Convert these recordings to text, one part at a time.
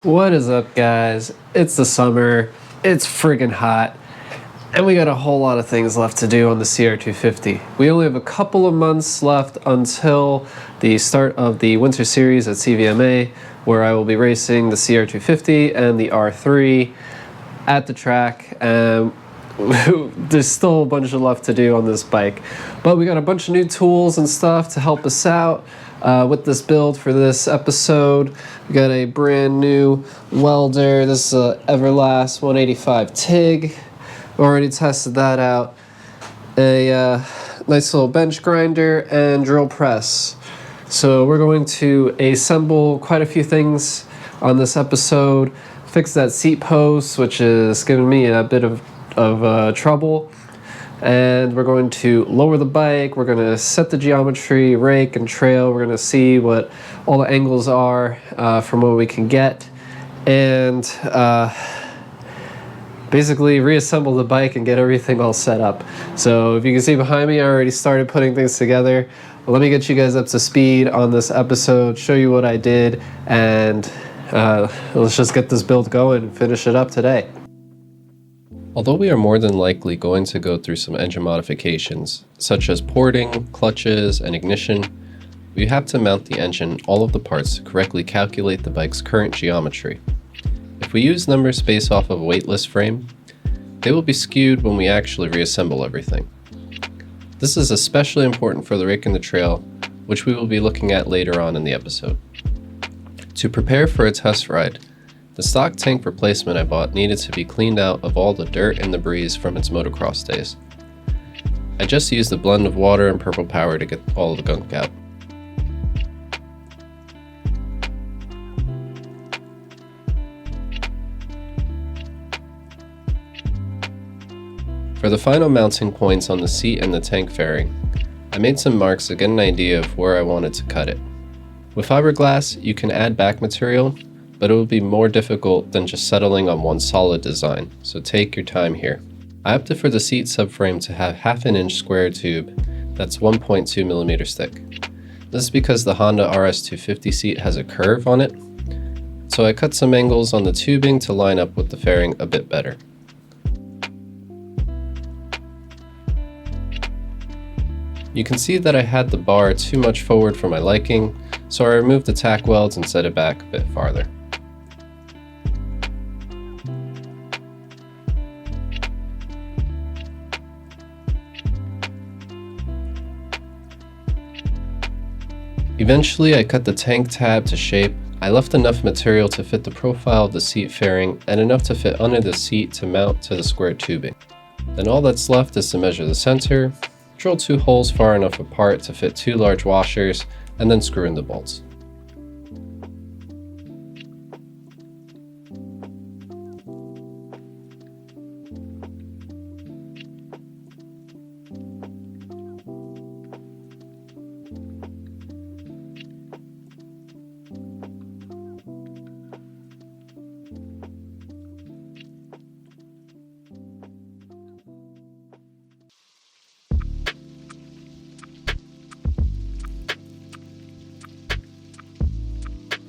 What is up, guys? It's the summer, it's friggin' hot, and we got a whole lot of things left to do on the CR250. We only have a couple of months left until the start of the winter series at CVMA, where I will be racing the CR250 and the R3 at the track. There's still a bunch of left to do on this bike, but we got a bunch of new tools and stuff to help us out with this build for this episode. We got a brand new welder. This is a Everlast 185 TIG. Already tested that out. A nice little bench grinder and drill press. So we're going to assemble quite a few things on this episode. Fix that seat post, which is giving me a bit of trouble. And we're going to lower the bike, we're going to set the geometry, rake and trail, we're going to see what all the angles are from what we can get, and basically reassemble the bike and get everything all set up. So if you can see behind me, I already started putting things together. Let me get you guys up to speed on this episode, show you what I did, and let's just get this build going and finish it up today. Although we are more than likely going to go through some engine modifications, such as porting, clutches, and ignition, we have to mount the engine all of the parts to correctly calculate the bike's current geometry. If we use numbers based off of a weightless frame, they will be skewed when we actually reassemble everything. This is especially important for the rake and the trail, which we will be looking at later on in the episode. To prepare for a test ride, the stock tank replacement I bought needed to be cleaned out of all the dirt and debris from its motocross days. I just used a blend of water and purple power to get all the gunk out. For the final mounting points on the seat and the tank fairing, I made some marks to get an idea of where I wanted to cut it. With fiberglass, you can add back material, but it will be more difficult than just settling on one solid design, so take your time here. I opted for the seat subframe to have 1/2 inch square tube that's 1.2 millimeters thick. This is because the Honda RS250 seat has a curve on it, so I cut some angles on the tubing to line up with the fairing a bit better. You can see that I had the bar too much forward for my liking, so I removed the tack welds and set it back a bit farther. Eventually, I cut the tank tab to shape. I left enough material to fit the profile of the seat fairing and enough to fit under the seat to mount to the square tubing. Then all that's left is to measure the center, drill 2 holes far enough apart to fit 2 large washers, and then screw in the bolts.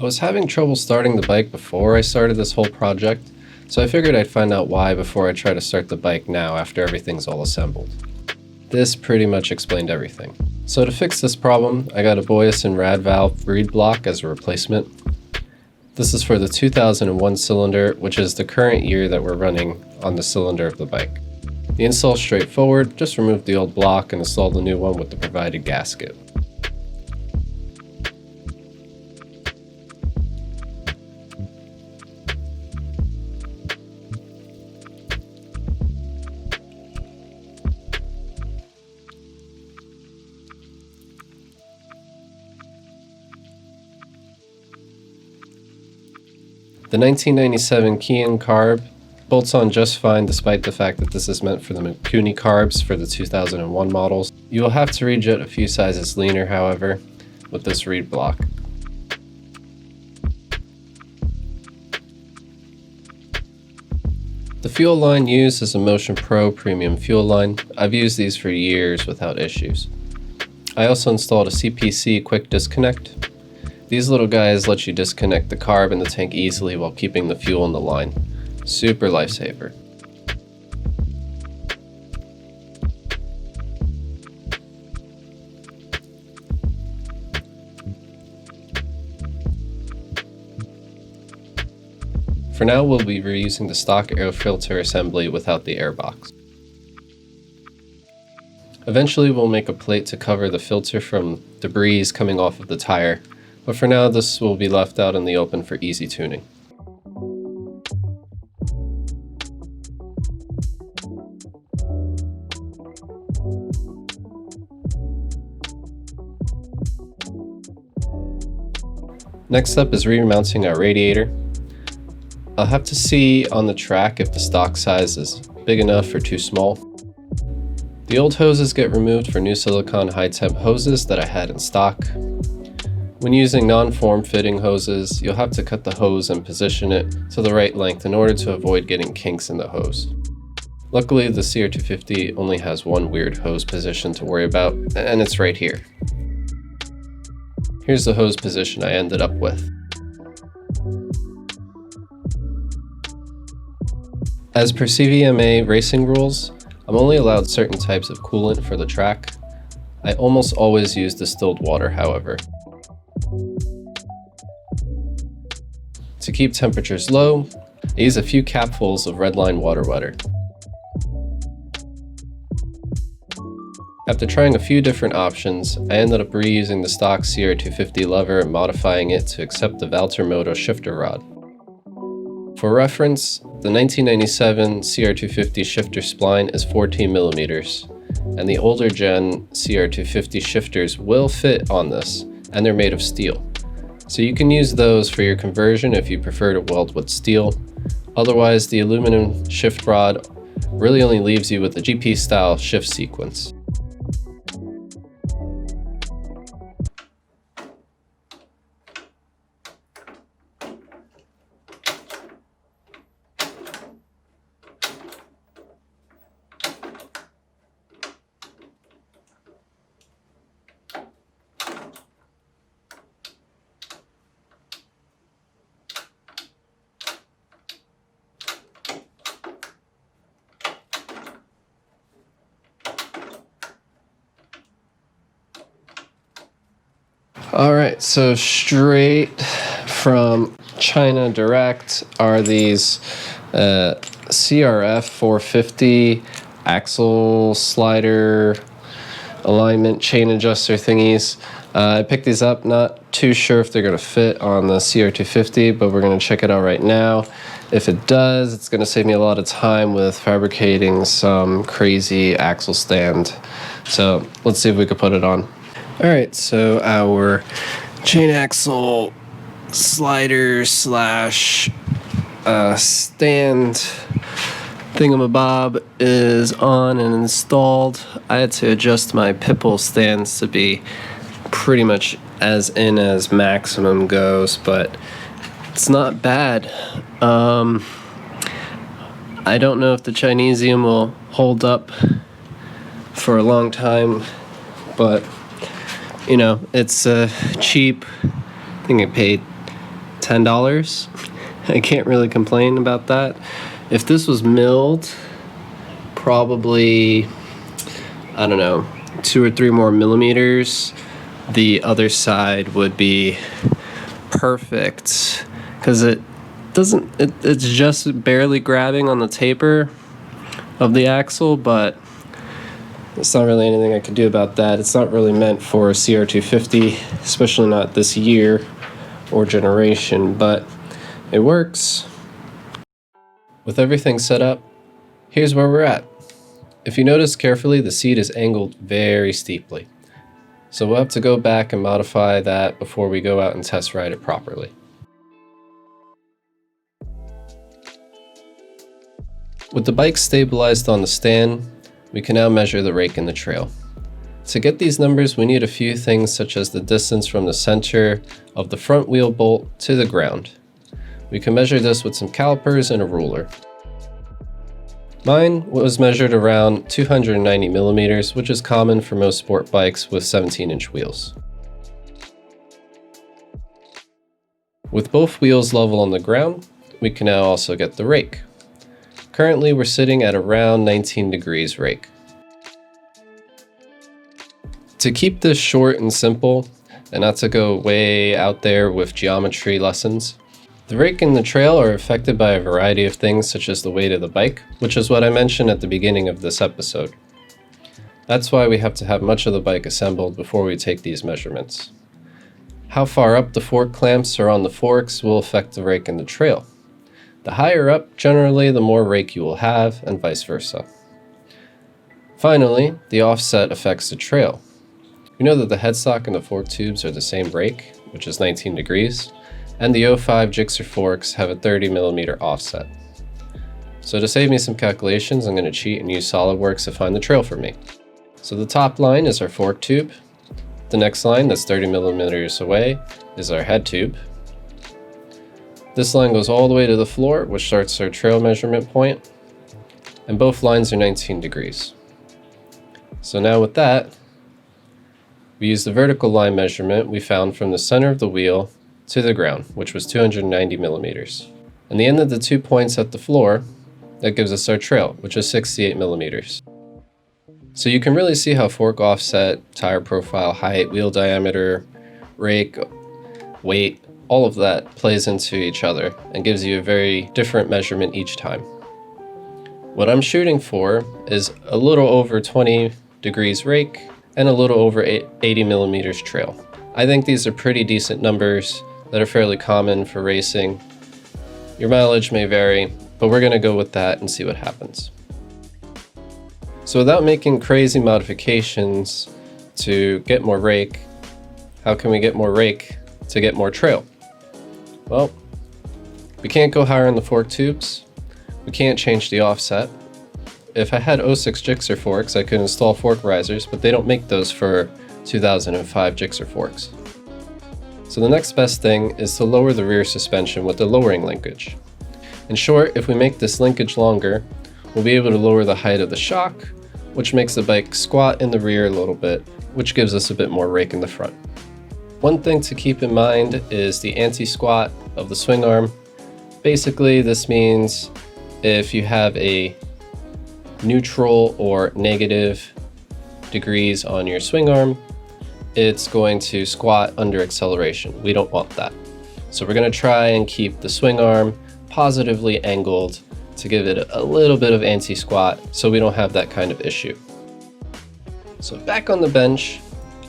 I was having trouble starting the bike before I started this whole project, so I figured I'd find out why before I try to start the bike now after everything's all assembled. This pretty much explained everything. So to fix this problem, I got a Boyesen rad valve reed block as a replacement. This is for the 2001 cylinder, which is the current year that we're running on the cylinder of the bike. The install is straightforward, just remove the old block and install the new one with the provided gasket. The 1997 Keihin carb bolts on just fine despite the fact that this is meant for the Mikuni carbs for the 2001 models. You will have to rejet a few sizes leaner, however, with this reed block. The fuel line used is a Motion Pro premium fuel line. I've used these for years without issues. I also installed a CPC quick disconnect. These little guys let you disconnect the carb in the tank easily while keeping the fuel in the line. Super lifesaver. For now, we'll be reusing the stock air filter assembly without the air box. Eventually, we'll make a plate to cover the filter from debris coming off of the tire, but for now, this will be left out in the open for easy tuning. Next up is remounting our radiator. I'll have to see on the track if the stock size is big enough or too small. The old hoses get removed for new silicone high temp hoses that I had in stock. When using non-form fitting hoses, you'll have to cut the hose and position it to the right length in order to avoid getting kinks in the hose. Luckily, the CR250 only has one weird hose position to worry about, and it's right here. Here's the hose position I ended up with. As per CVMA racing rules, I'm only allowed certain types of coolant for the track. I almost always use distilled water, however. To keep temperatures low, I use a few capfuls of Redline water wetter. After trying a few different options, I ended up reusing the stock CR250 lever and modifying it to accept the Valtermoto shifter rod. For reference, the 1997 CR250 shifter spline is 14mm, and the older gen CR250 shifters will fit on this, and they're made of steel. So you can use those for your conversion if you prefer to weld with steel. Otherwise, the aluminum shift rod really only leaves you with the GP style shift sequence. Alright, so straight from China direct are these CRF450 axle slider alignment chain adjuster thingies. I picked these up, not too sure if they're going to fit on the CR250, but we're going to check it out right now. If it does, it's going to save me a lot of time with fabricating some crazy axle stand. So let's see if we can put it on. Alright, so our chain axle slider slash stand thingamabob is on and installed. I had to adjust my pipple stands to be pretty much as in as maximum goes, but it's not bad. I don't know if the Chinesium will hold up for a long time, but you know, it's cheap. I think I paid $10. I can't really complain about that. If this was milled, probably, I don't know, 2 or 3 more millimeters, the other side would be perfect, because it's just barely grabbing on the taper of the axle, but it's not really anything I could do about that. It's not really meant for a CR250, especially not this year or generation, but it works. With everything set up, here's where we're at. If you notice carefully, the seat is angled very steeply. So we'll have to go back and modify that before we go out and test ride it properly. With the bike stabilized on the stand, we can now measure the rake in the trail. To get these numbers, we need a few things such as the distance from the center of the front wheel bolt to the ground. We can measure this with some calipers and a ruler. Mine was measured around 290 millimeters, which is common for most sport bikes with 17-inch wheels. With both wheels level on the ground, we can now also get the rake. Currently we're sitting at around 19 degrees rake. To keep this short and simple, and not to go way out there with geometry lessons, the rake and the trail are affected by a variety of things such as the weight of the bike, which is what I mentioned at the beginning of this episode. That's why we have to have much of the bike assembled before we take these measurements. How far up the fork clamps are on the forks will affect the rake and the trail. The higher up, generally, the more rake you will have, and vice versa. Finally, the offset affects the trail. We know that the headstock and the fork tubes are the same rake, which is 19 degrees, and the 05 Gixxer forks have a 30mm offset. So to save me some calculations, I'm going to cheat and use SolidWorks to find the trail for me. So the top line is our fork tube. The next line that's 30mm away is our head tube. This line goes all the way to the floor, which starts our trail measurement point, and both lines are 19 degrees. So now with that, we use the vertical line measurement we found from the center of the wheel to the ground, which was 290mm. And the end of the 2 points at the floor, that gives us our trail, which is 68mm. So you can really see how fork offset, tire profile, height, wheel diameter, rake, weight, all of that plays into each other and gives you a very different measurement each time. What I'm shooting for is a little over 20 degrees rake and a little over 80mm trail. I think these are pretty decent numbers that are fairly common for racing. Your mileage may vary, but we're going to go with that and see what happens. So without making crazy modifications to get more rake, how can we get more rake to get more trail? Well, we can't go higher on the fork tubes. We can't change the offset. If I had 06 Gixxer forks, I could install fork risers, but they don't make those for 2005 Gixxer forks. So the next best thing is to lower the rear suspension with the lowering linkage. In short, if we make this linkage longer, we'll be able to lower the height of the shock, which makes the bike squat in the rear a little bit, which gives us a bit more rake in the front. One thing to keep in mind is the anti-squat of the swing arm. Basically, this means if you have a neutral or negative degrees on your swing arm, it's going to squat under acceleration. We don't want that. So we're going to try and keep the swing arm positively angled to give it a little bit of anti-squat so we don't have that kind of issue. So back on the bench,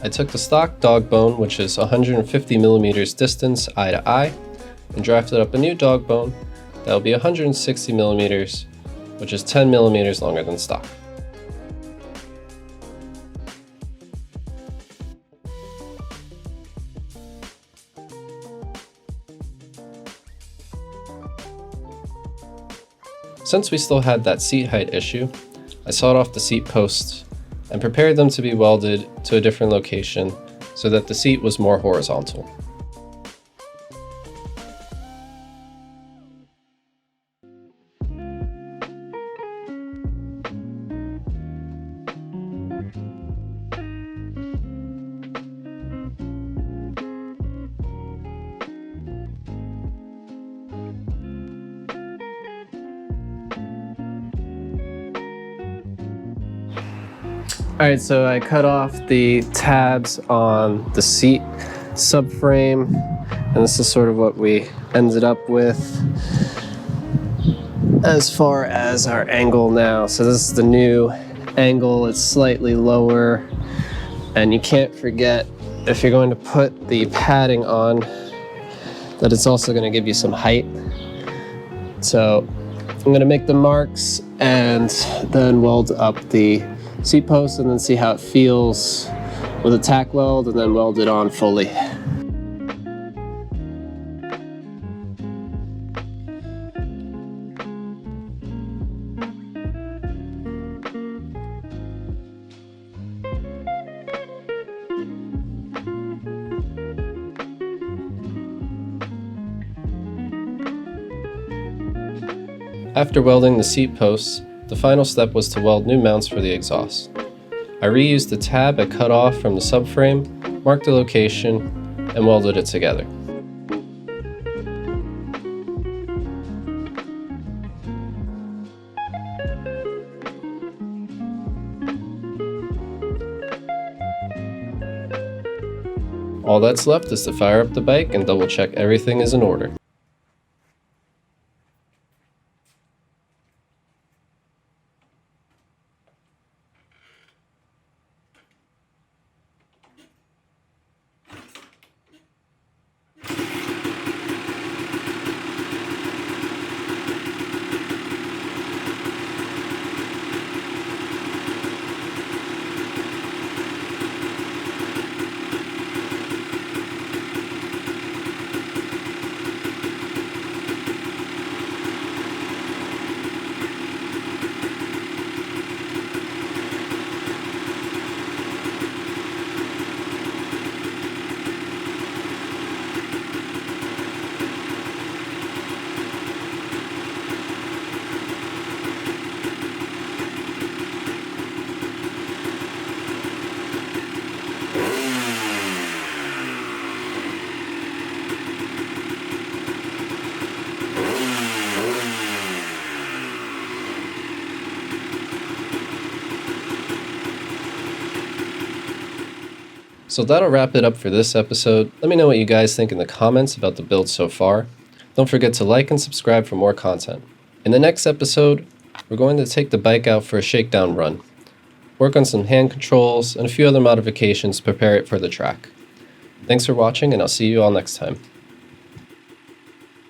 I took the stock dog bone, which is 150mm distance eye to eye, and drafted up a new dog bone that will be 160mm, which is 10mm longer than stock. Since we still had that seat height issue, I sawed off the seat posts and prepared them to be welded to a different location so that the seat was more horizontal. Alright, so I cut off the tabs on the seat subframe, and this is sort of what we ended up with as far as our angle now. So this is the new angle, it's slightly lower, and you can't forget, if you're going to put the padding on, that it's also going to give you some height. So I'm going to make the marks and then weld up the seat post and then see how it feels with a tack weld and then weld it on fully. After welding the seat posts, the final step was to weld new mounts for the exhaust. I reused the tab I cut off from the subframe, marked the location, and welded it together. All that's left is to fire up the bike and double check everything is in order. So that'll wrap it up for this episode. Let me know what you guys think in the comments about the build so far. Don't forget to like and subscribe for more content. In the next episode, we're going to take the bike out for a shakedown run, work on some hand controls, and a few other modifications to prepare it for the track. Thanks for watching, and I'll see you all next time.